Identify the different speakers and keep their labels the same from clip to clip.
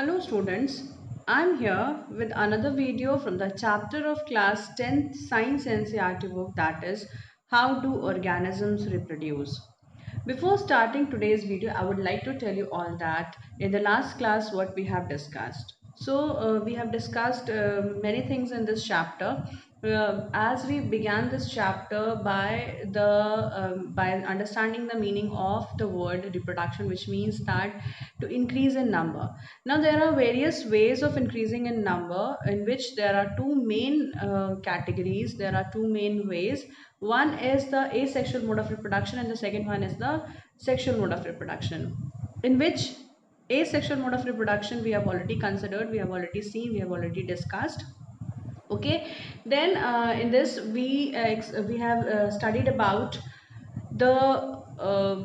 Speaker 1: Hello students, I'm here with another video from the chapter of class 10th Science NCERT book, that is How Do Organisms Reproduce. Before starting today's video, I would like to tell you all that in the last class what we have discussed. We have discussed many things in this chapter. As we began this chapter by understanding the meaning of the word reproduction, which means that to increase in number. Now there are various ways of increasing in number, in which there are two main categories. There are two main ways. One is the asexual mode of reproduction and the second one is the sexual mode of reproduction, in which asexual mode of reproduction we have already considered, we have already seen, we have already discussed. Okay, then in this we have studied about the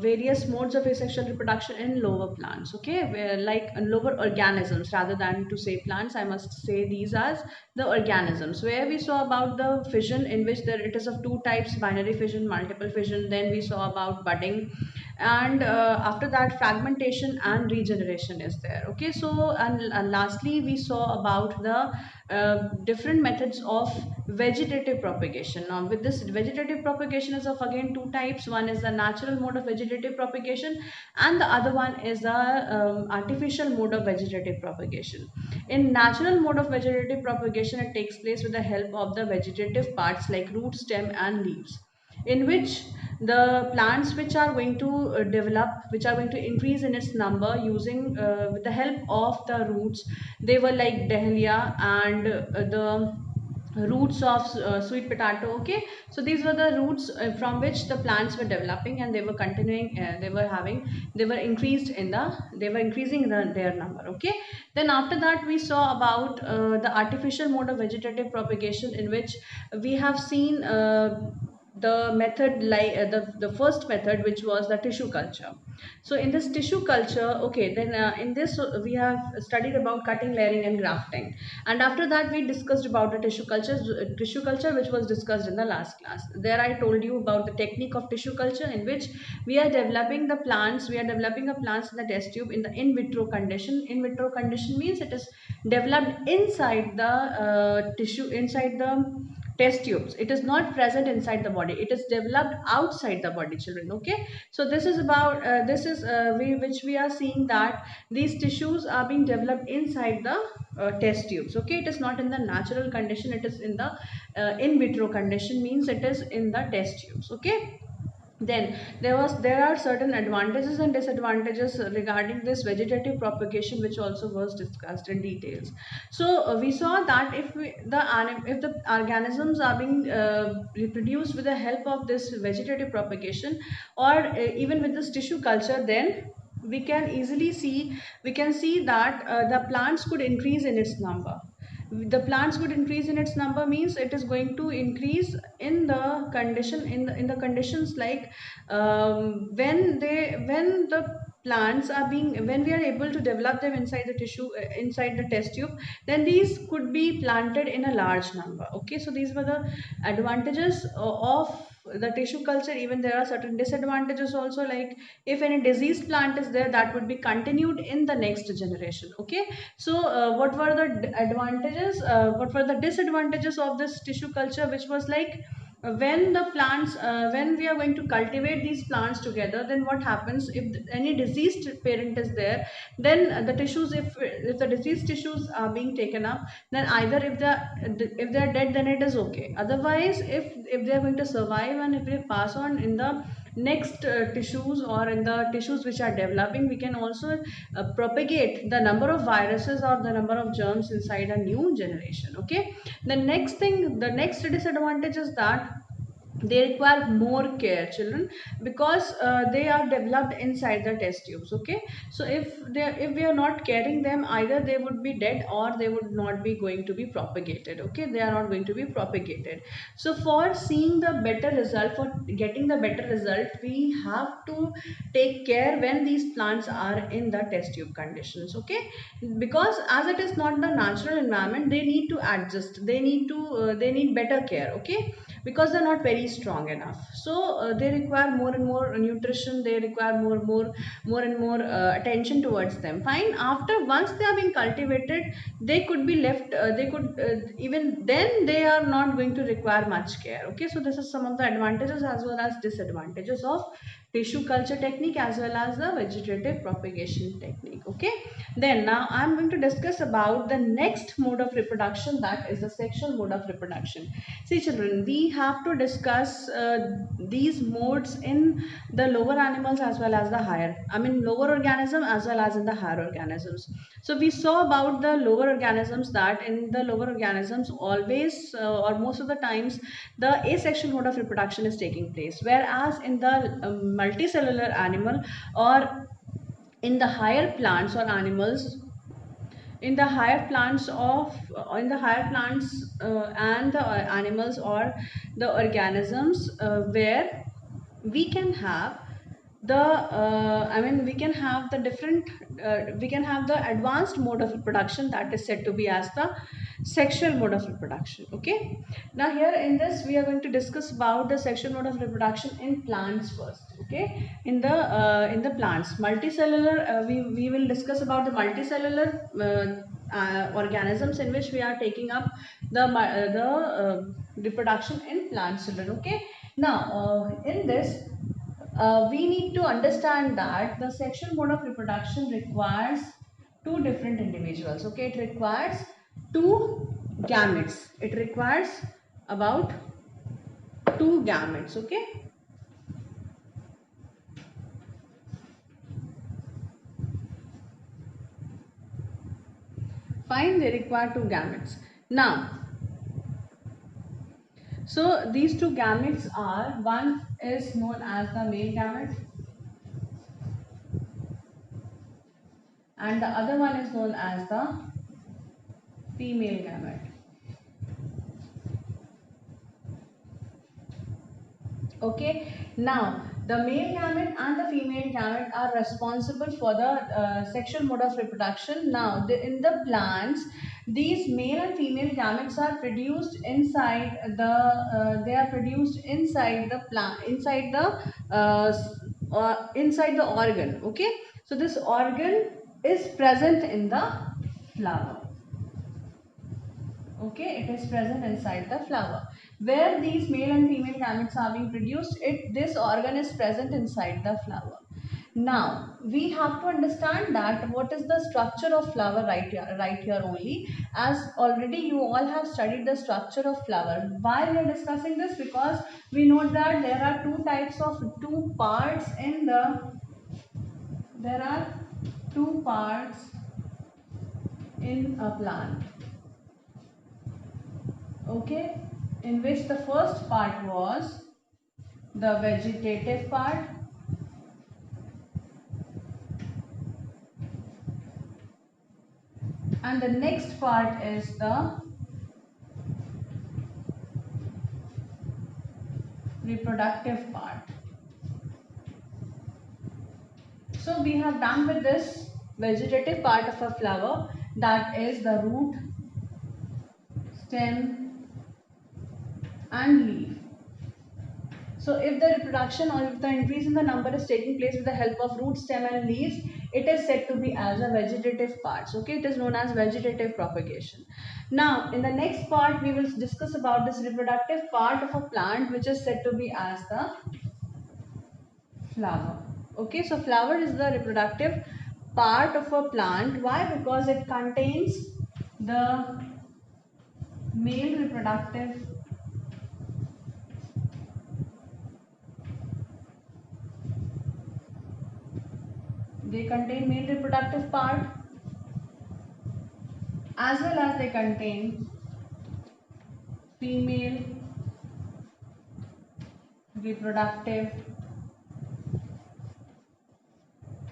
Speaker 1: various modes of asexual reproduction in lower plants. Okay, where like lower organisms, rather than to say plants, I must say these as the organisms, where we saw about the fission, in which there it is of two types: binary fission, multiple fission. Then we saw about budding, and after that fragmentation and regeneration is there. Okay, so and lastly we saw about the different methods of vegetative propagation. Now with this vegetative propagation is of again two types. One is the natural mode of vegetative propagation and the other one is the artificial mode of vegetative propagation. In natural mode of vegetative propagation, it takes place with the help of the vegetative parts like root, stem and leaves, in which the plants which are going to develop, which are going to increase in its number using with the help of the roots. They were like dahlia and the roots of sweet potato. Okay, so these were the roots from which the plants were developing, and they were continuing, they were increasing their number. Okay, then after that we saw about the artificial mode of vegetative propagation, in which we have seen the method like the first method, which was the tissue culture. So in this tissue culture, okay, then in this we have studied about cutting, layering and grafting, and after that we discussed about the tissue culture which was discussed in the last class. There I told you about the technique of tissue culture, in which we are developing the plants, we are developing the plants in the test tube in the in vitro condition. In vitro condition means it is developed inside the tissue, inside the test tubes. It is not present inside the body, it is developed outside the body, children. Okay, so this is about this is which we are seeing that these tissues are being developed inside the test tubes. Okay, it is not in the natural condition, it is in the in vitro condition, means it is in the test tubes. Okay, then there are certain advantages and disadvantages regarding this vegetative propagation, which also was discussed in details. So we saw that if the organisms are being reproduced with the help of this vegetative propagation, or even with this tissue culture, then we can see that the plants could increase in its number. The plants would increase in its number means it is going to increase in the condition, in the conditions like when the plants are being, when we are able to develop them inside the tissue, inside the test tube, then these could be planted in a large number. Okay, so these were the advantages of the tissue culture. Even there are certain disadvantages also, like if any diseased plant is there, that would be continued in the next generation. Okay, so what were the advantages, what were the disadvantages of this tissue culture, which was like when the plants when we are going to cultivate these plants together, then what happens if any diseased parent is there, then the tissues, if the diseased tissues are being taken up, then either if they are dead, then it is okay. Otherwise, if they are going to survive and if they pass on in the next tissues, or in the tissues which are developing, we can also propagate the number of viruses or the number of germs inside a new generation. Okay, the next disadvantage is that they require more care, children, because they are developed inside the test tubes. Okay, so if we are not caring them, either they would be dead or they would not be going to be propagated. Okay, they are not going to be propagated. So for seeing the better result, for getting the better result, we have to take care when these plants are in the test tube conditions. Okay, because as it is not the natural environment, they need to adjust, they need better care. Okay, because they're not very strong enough. So they require more and more nutrition, they require more and more attention towards them. Fine, after once they are being cultivated, they could be left, they could even then they are not going to require much care. Okay, so this is some of the advantages as well as disadvantages of tissue culture technique as well as the vegetative propagation technique. Okay, then now I'm going to discuss about the next mode of reproduction, that is the sexual mode of reproduction. See children, we have to discuss these modes in the lower animals as well as the higher, I mean lower organism as well as in the higher organisms. So we saw about the lower organisms that in the lower organisms always or most of the times the asexual mode of reproduction is taking place, whereas in the multicellular animal or in the higher plants or animals, in the higher plants and the animals or the organisms where we can have the I mean we can have the different we can have the advanced mode of reproduction, that is said to be as the sexual mode of reproduction. Okay, now here in this we are going to discuss about the sexual mode of reproduction in plants first. Okay, in the plants multicellular, we will discuss about the multicellular organisms in which we are taking up the reproduction in plants children. Okay, now in this we need to understand that the sexual mode of reproduction requires two different individuals. Okay, it requires two gametes. It requires about two gametes. Okay, fine, they require two gametes. Now, so these two gametes are, one is known as the male gamete and the other one is known as the female gamete. Okay, now the male gamete and the female gamete are responsible for the sexual mode of reproduction. Now in the plants, these male and female gametes are produced inside the they are produced inside the plant, inside the organ. Okay, so this organ is present in the flower. Okay, it is present inside the flower where these male and female gametes are being produced. This organ is present inside the flower. Now we have to understand that what is the structure of flower right here only, as already you all have studied the structure of flower. Why we are discussing this? Because we know that there are two parts in the there are two parts in a plant. Okay, in which the first part was the vegetative part and the next part is the reproductive part. So we have done with this vegetative part of a flower, that is the root, stem and leaf. So if the reproduction or if the increase in the number is taking place with the help of root, stem and leaves, it is said to be as a vegetative parts. Okay, it is known as vegetative propagation. Now in the next part we will discuss about this reproductive part of a plant, which is said to be as the flower. Okay, so flower is the reproductive part of a plant. Why? Because it contains the male reproductive part as well as they contain female reproductive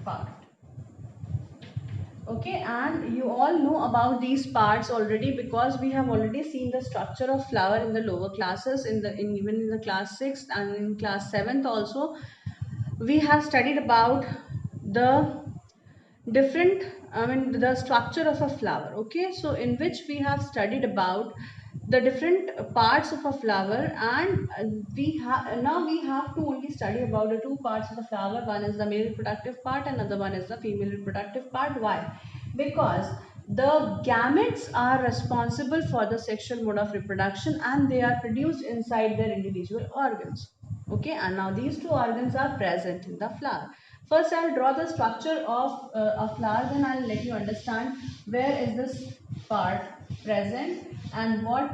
Speaker 1: part. Okay, and you all know about these parts already because we have already seen the structure of flower in the lower classes, even in the class 6th and in class 7th also. We have studied about the different, I mean the structure of a flower. Okay, so in which we have studied about the different parts of a flower, and we have to only study about the two parts of the flower. One is the male reproductive part, another one is the female reproductive part. Why? Because the gametes are responsible for the sexual mode of reproduction, and they are produced inside their individual organs. Okay, and now these two organs are present in the flower. First, I'll draw the structure of a flower, then I'll let you understand where is this part present and where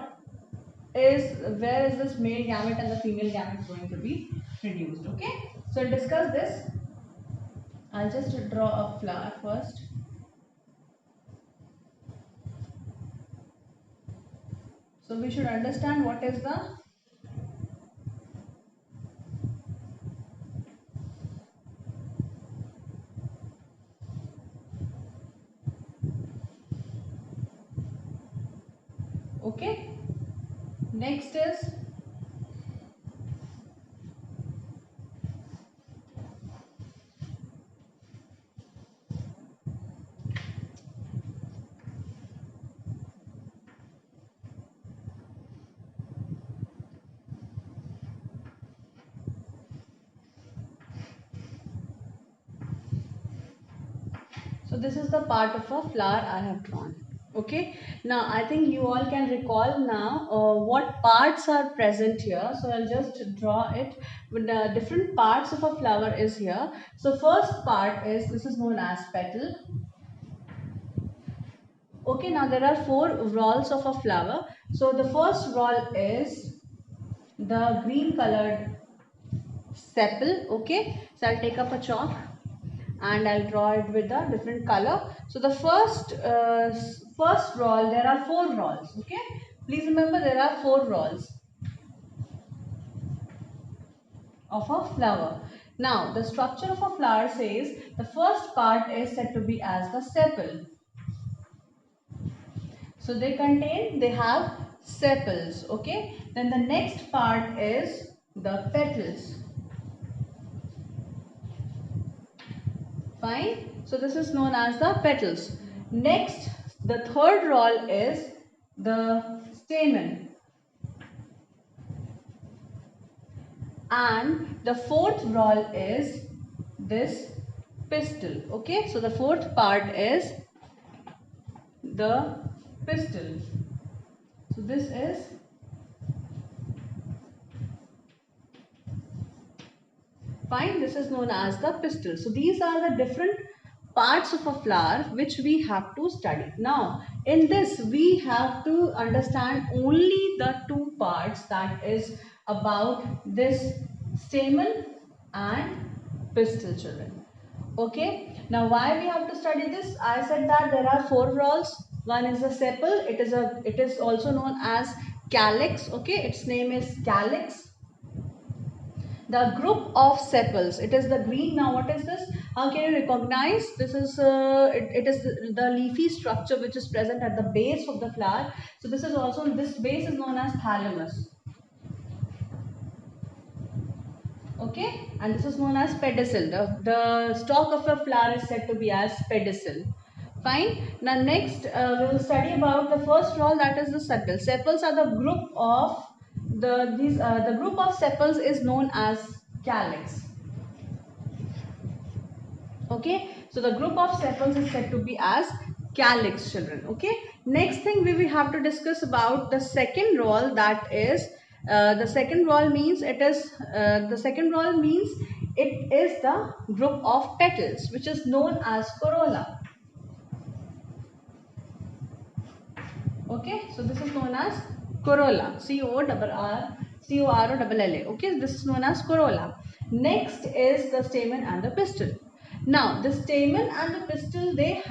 Speaker 1: is this male gamete and the female gamete going to be produced. Okay, so I'll discuss this. I'll just draw a flower first. So we should understand what is the okay. Next is so this is the part of a flower I have drawn. Okay, now I think you all can recall now what parts are present here. So I'll just draw it. With the different parts of a flower is here. So first part is, this is known as petal. Okay, now there are four whorls of a flower. So the first whorl is the green colored sepal. Okay, so I'll take up a chalk and I'll draw it with a different color. So the first roll, there are four rolls. Okay, please remember there are four rolls of a flower. Now the structure of a flower says the first part is said to be as the sepal. So they have sepals. Okay, then the next part is the petals. Fine. So this is known as the petals. Next, the third roll is the stamen. And the fourth roll is this pistil. Okay. So the fourth part is the pistil. So this is fine. This is known as the pistil. So these are the different parts of a flower which we have to study. Now in this we have to understand only the two parts, that is about this stamen and pistil, children. Okay, now why we have to study this? I said that there are four whorls. One is the sepal. It is also known as calyx. Okay, its name is calyx. The group of sepals, it is the green. Now what is this? How can you recognize? This is it is the leafy structure which is present at the base of the flower. So this is also, this base is known as thalamus. Okay, and this is known as pedicel. The stalk of a flower is said to be as pedicel. Fine. Now next we will study about the first whorl, that is the sepals. Sepals are the group of the group of sepals is known as calyx. Okay, so the group of sepals is said to be as calyx, children. Okay, next thing we will have to discuss about the second whorl, that is the second whorl means it is the group of petals which is known as corolla. Okay, so this is known as corolla. C-O-R-R-O-L-L-A. Okay, this is known as corolla. Next is the stamen and the pistil. Now, the stamen and the pistil, they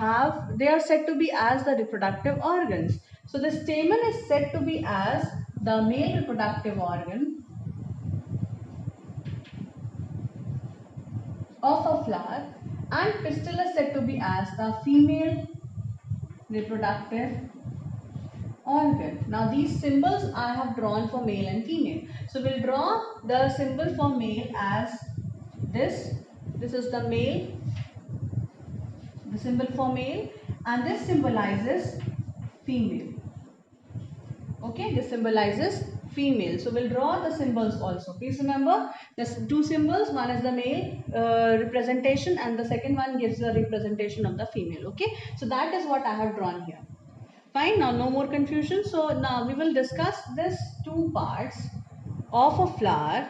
Speaker 1: are said to be as the reproductive organs. So, the stamen is said to be as the male reproductive organ of a flower, and pistil is said to be as the female reproductive organ. Now these symbols I have drawn for male and female. So we'll draw the symbol for male as this. This is the male, the symbol for male, and this symbolizes female. Okay, this symbolizes female. So we'll draw the symbols also. Please remember there's two symbols. One is the male representation and the second one gives the representation of the female. Okay, so that is what I have drawn here. Fine, now no more confusion. So now we will discuss this two parts of a flower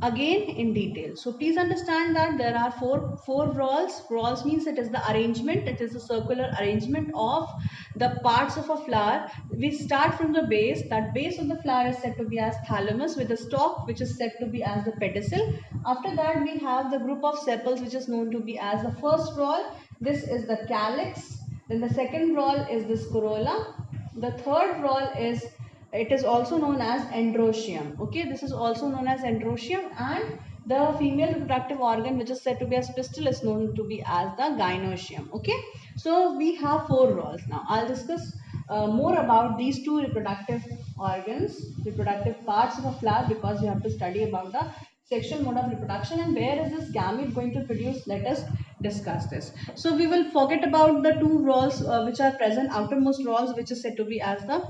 Speaker 1: again in detail. So please understand that there are four whorls. Whorls means it is the arrangement, it is a circular arrangement of the parts of a flower. We start from the base. That base of the flower is said to be as thalamus, with the stalk which is said to be as the pedicel. After that we have the group of sepals which is known to be as the first whorl. This is the calyx. Then the second whorl is this corolla. The third whorl is, it is also known as androecium. Okay, this is also known as androecium, and the female reproductive organ which is said to be as pistil is known to be as the gynoecium. Okay, so we have four whorls. Now I'll discuss more about these two reproductive organs, reproductive parts of a flower, because you have to study about the sexual mode of reproduction and where is this gamete going to produce. Let us discuss this. So we will forget about the two whorls which are present, outermost whorls, which is said to be as the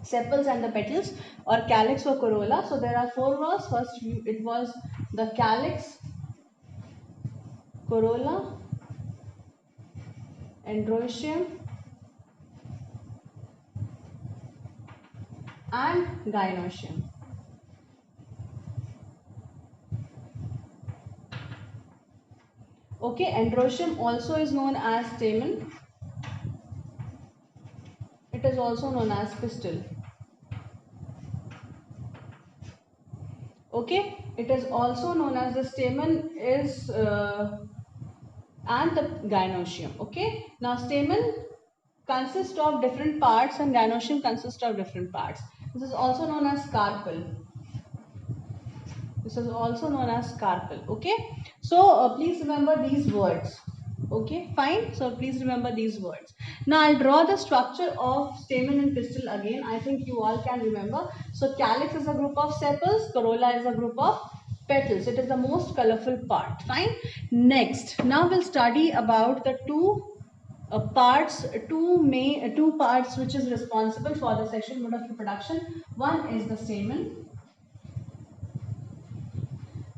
Speaker 1: sepals and the petals, or calyx or corolla. So there are four whorls. First it was the calyx, corolla, androecium and gynoecium. Okay, androecium also is known as stamen. It is also known as pistil. Okay, it is also known as the stamen is and the gynoecium. Okay, now stamen consists of different parts and gynoecium consists of different parts. This is also known as carpel. This is also known as carpel. Okay, so please remember these words. Okay, fine. So please remember these words. Now I'll draw the structure of stamen and pistil again. I think you all can remember. So calyx is a group of sepals, corolla is a group of petals. It is the most colorful part. Fine. Next, now we'll study about the two parts which is responsible for the sexual mode of reproduction. One is the stamen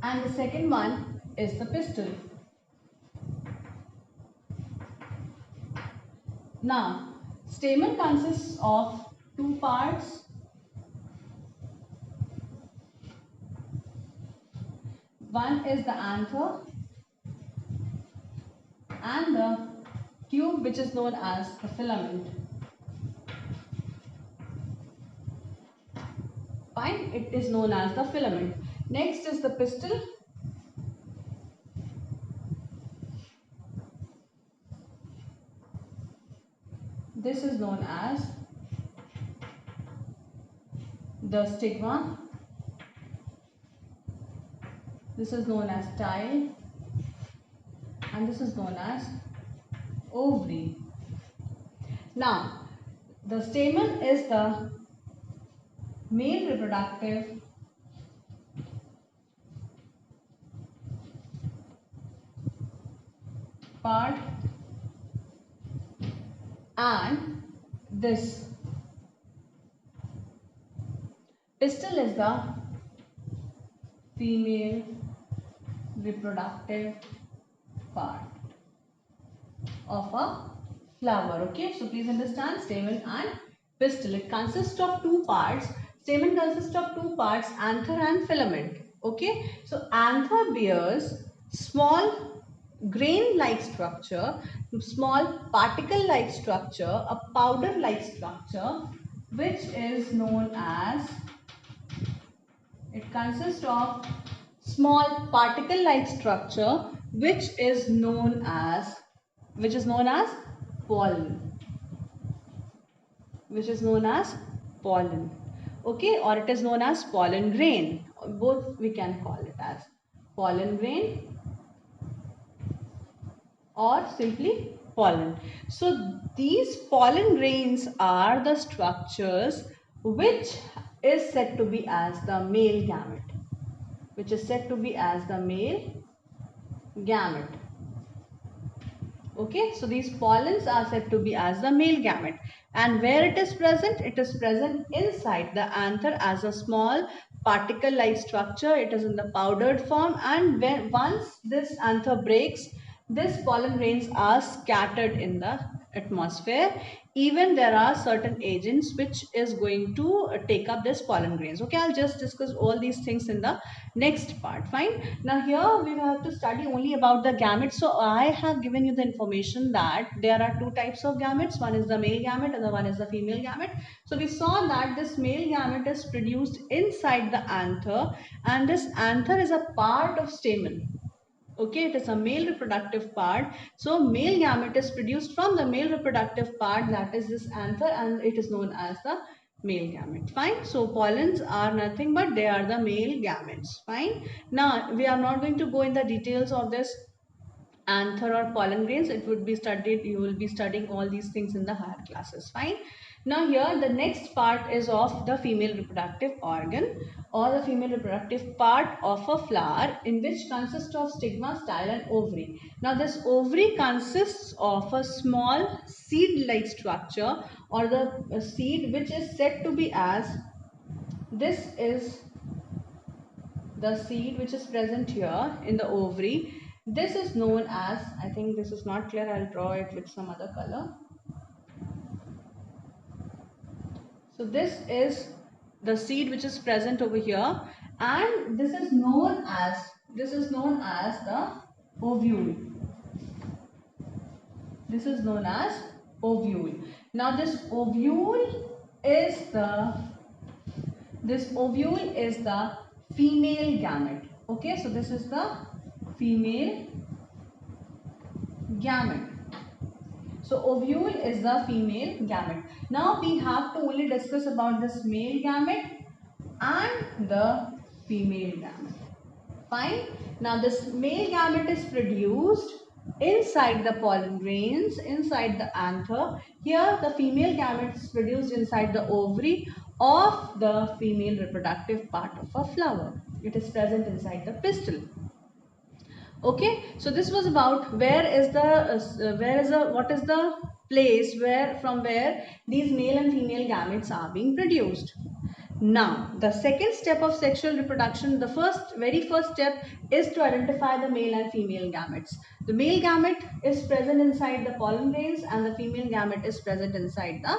Speaker 1: and the second one is the pistil. Now, stamen consists of two parts. One is the anther and the tube which is known as the filament. Fine, it is known as the filament. Next is the pistil. This is known as the stigma. This is known as style and this is known as ovary. Now, the stamen is the male reproductive part and this pistil is the female reproductive part of a flower. Okay, so please understand stamen and pistil. It consists of two parts. Stamen consists of two parts, anther and filament. Okay, so anther bears small grain-like structure, small particle-like structure, a powder-like structure, which is known as, it consists of small particle-like structure which is known as pollen, okay, or it is known as pollen grain. Both we can call it as pollen grain or simply pollen. So these pollen grains are the structures which is said to be as the male gamete, Okay, so these pollens are said to be as the male gamete. And where it is present? It is present inside the anther as a small particle-like structure. It is in the powdered form, and once this anther breaks, these pollen grains are scattered in the atmosphere. Even there are certain agents which is going to take up this pollen grains. Okay, I'll just discuss all these things in the next part. Fine. Now here we have to study only about the gametes. So I have given you the information that there are two types of gametes. One is the male gamete and the one is the female gamete. So we saw that this male gamete is produced inside the anther, and this anther is a part of stamen. Okay, it is a male reproductive part. So male gamete is produced from the male reproductive part, that is this anther, and it is known as the male gamete. Fine. So pollens are nothing but they are the male gametes. Fine. Now we are not going to go in the details of this anther or pollen grains. It would be studied, you will be studying all these things in the higher classes. Fine. Now here the next part is of the female reproductive organ or the female reproductive part of a flower, in which consists of stigma, style and ovary. Now this ovary consists of a small seed like structure, or the seed which is said to be as, this is the seed which is present here in the ovary. This is known as, I think this is not clear, I'll draw it with some other color. So this is the seed which is present over here, and this is known as the ovule. This is known as ovule. Now this ovule is the female gamete. Okay, so this is the female gamete. So ovule is the female gamete. Now we have to only discuss about this male gamete and the female gamete. Fine. Now this male gamete is produced inside the pollen grains, inside the anther. Here the female gamete is produced inside the ovary of the female reproductive part of a flower. It is present inside the pistil. Okay, so this was about what is the place where these male and female gametes are being produced. Now the second step of sexual reproduction, the very first step is to identify the male and female gametes. The male gamete is present inside the pollen grains and the female gamete is present inside the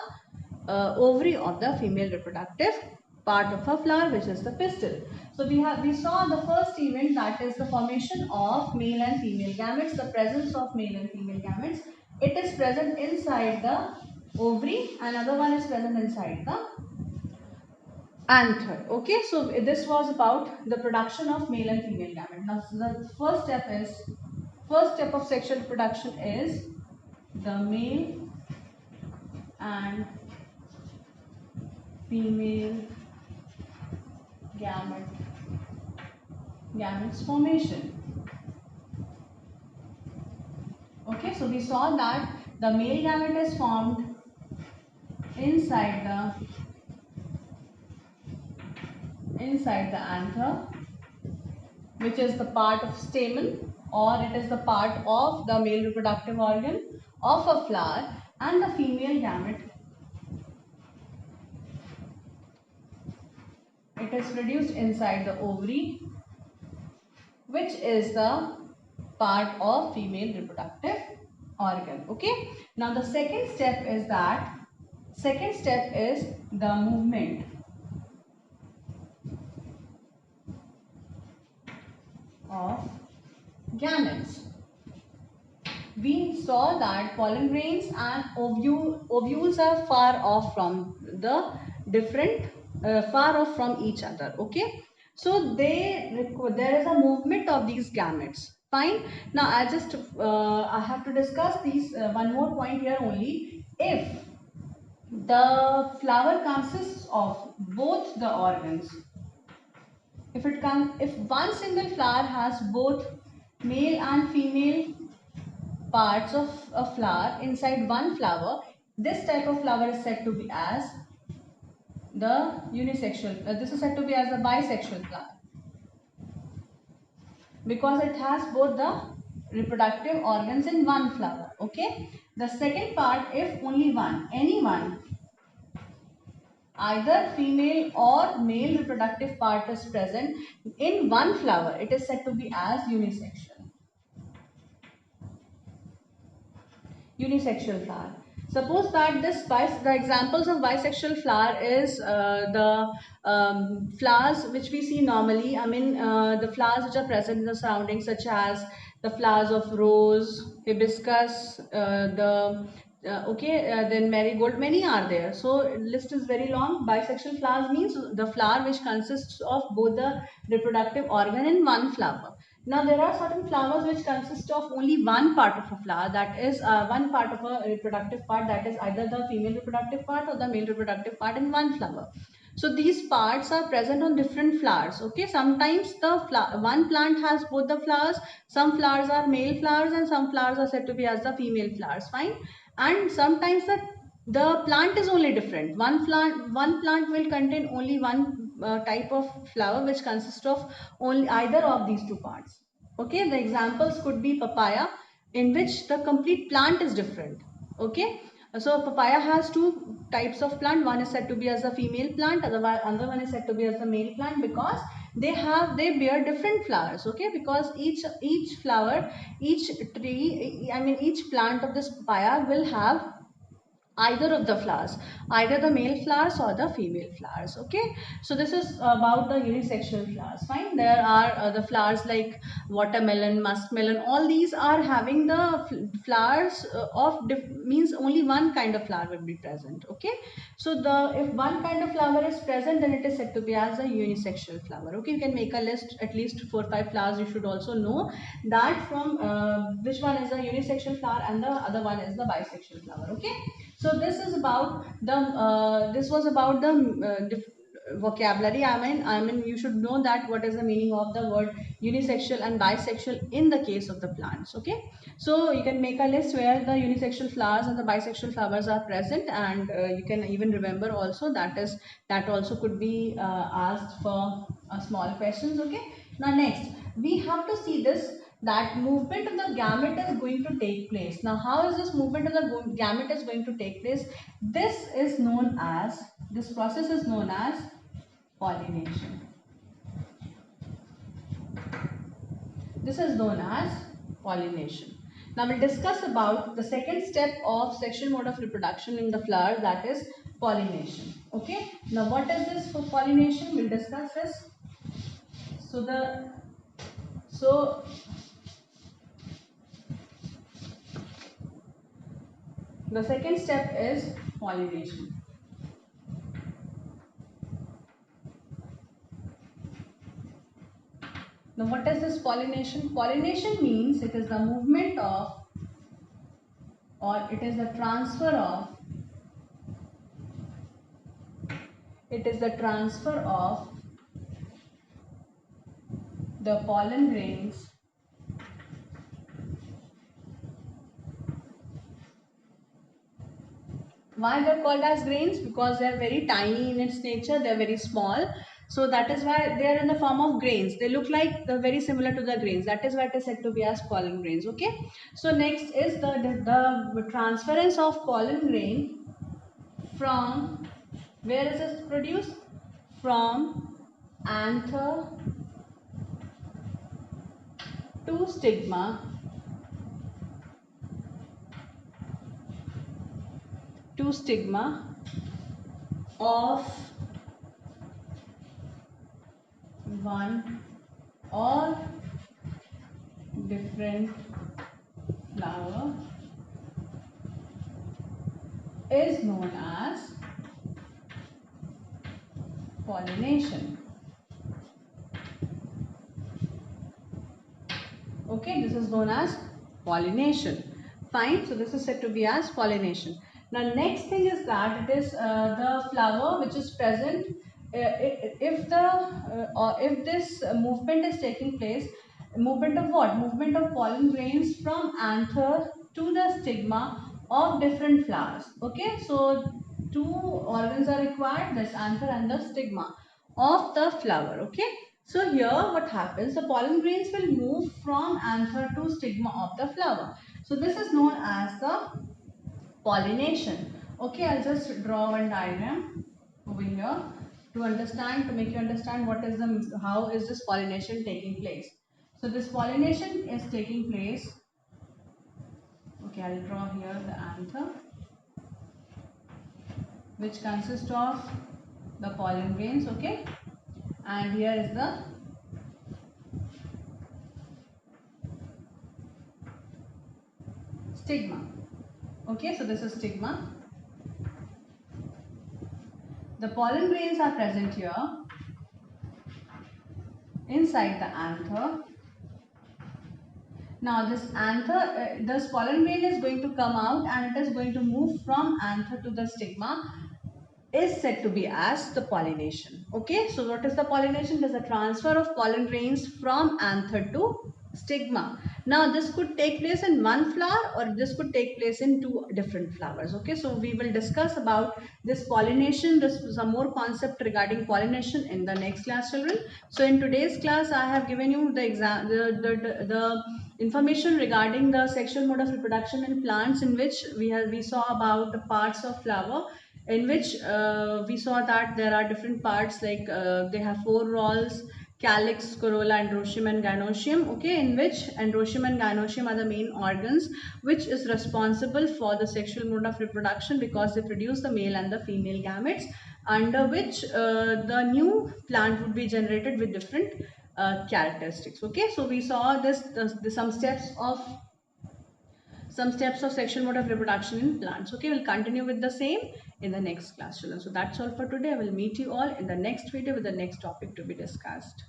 Speaker 1: ovary of the female reproductive part of a flower, which is the pistil. So we saw the first event, that is the formation of male and female gametes, the presence of male and female gametes. It is present inside the ovary, another one is present inside the anther. Okay, so this was about the production of male and female gamete. Now the first step of sexual reproduction is the male and female gametes formation. Okay, so we saw that the male gamete is formed inside the anther, which is the part of stamen, or it is the part of the male reproductive organ of a flower, and the female gamete, it is produced inside the ovary, which is the part of female reproductive organ. Okay, now the second step is the movement of gametes. We saw that pollen grains and ovules are far off from each other. Okay, so there is a movement of these gametes. Fine. Now I have to discuss these one more point here only. If the flower consists of both the organs, if one single flower has both male and female parts of a flower inside one flower, this type of flower is said to be as the unisexual. This is said to be as a bisexual flower, because it has both the reproductive organs in one flower. Okay. The second part, if only one, any one, either female or male reproductive part is present in one flower, it is said to be as unisexual. Unisexual flower. Suppose that the examples of bisexual flower is the flowers which we see normally. I mean, the flowers which are present in the surroundings, such as the flowers of rose, hibiscus, then marigold. Many are there. So list is very long. Bisexual flowers means the flower which consists of both the reproductive organ in one flower. Now there are certain flowers which consist of only one part of a flower, that is one part of a reproductive part, that is either the female reproductive part or the male reproductive part in one flower. So these parts are present on different flowers. Okay, sometimes the one plant has both the flowers, some flowers are male flowers and some flowers are said to be as the female flowers, fine. And sometimes the plant is only different. One plant will contain only one type of flower which consists of only either of these two parts. Okay, the examples could be papaya, in which the complete plant is different. Okay, so papaya has two types of plant. One is said to be as a female plant, other one is said to be as a male plant, because they bear different flowers. Okay, because each flower, each tree, I mean each plant of this papaya will have either of the flowers, either the male flowers or the female flowers. Okay, so this is about the unisexual flowers, fine. There are the flowers like watermelon, muskmelon, all these are having the flowers means only one kind of flower will be present. Okay, so the if one kind of flower is present, then it is said to be as a unisexual flower. Okay, you can make a list, at least 4 or 5 flowers. You should also know that from which one is a unisexual flower and the other one is the bisexual flower. Okay, so this is about the this was about the vocabulary. I mean you should know that what is the meaning of the word unisexual and bisexual in the case of the plants. Okay, so you can make a list where the unisexual flowers and the bisexual flowers are present, and you can even remember also that also could be asked for small questions. Okay, now next we have to see this, that movement of the gamete is going to take place. Now how is this movement of the gamete is going to take place? This process is known as pollination. This is known as pollination. Now we'll discuss about the second step of sexual mode of reproduction in the flower, that is pollination. Okay, now what is this for pollination? We'll discuss this. So the second step is pollination. Now what is this pollination? Pollination means it is the movement of, or it is the transfer of, the pollen grains Why they're called as grains? Because they're very tiny in its nature, they're very small. So that is why they are in the form of grains. They look like they're very similar to the grains. That is why it is said to be as pollen grains. Okay. So next is the transference of pollen grain from, where is this produced? From anther to stigma, of one or different flower is known as pollination. Okay, this is known as pollination. Fine, so this is said to be as pollination. Now next thing is that it is the flower which is present. If this movement is taking place, movement of what? Movement of pollen grains from anther to the stigma of different flowers. Okay, so two organs are required, this anther and the stigma of the flower. Okay, So here what happens, the pollen grains will move from anther to stigma of the flower. So this is known as the pollination. Okay, I'll just draw one diagram over here to understand, to make you understand what is the, how is this pollination taking place. So this pollination is taking place. Okay, I'll draw here the anther, which consists of the pollen grains. Okay, and here is the stigma. Okay, so this is stigma. The pollen grains are present here inside the anther. Now this anther, this pollen grain is going to come out and it is going to move from anther to the stigma, is said to be as the pollination. Okay, so what is the pollination? There's a transfer of pollen grains from anther to stigma. Now this could take place in one flower or this could take place in two different flowers. Okay, so we will discuss about this pollination, this some more concept regarding pollination in the next class, children. So in today's class I have given you the the information regarding the sexual mode of reproduction in plants, in which we saw about the parts of flower, in which we saw that there are different parts, like they have four rolls: calyx, corolla, androecium and gynoecium. Okay, in which androecium and gynoecium are the main organs which is responsible for the sexual mode of reproduction, because they produce the male and the female gametes, under which the new plant would be generated with different characteristics. Okay, so we saw some steps of sexual mode of reproduction in plants. Okay, we'll continue with the same in the next class, children. So that's all for today. I will meet you all in the next video with the next topic to be discussed.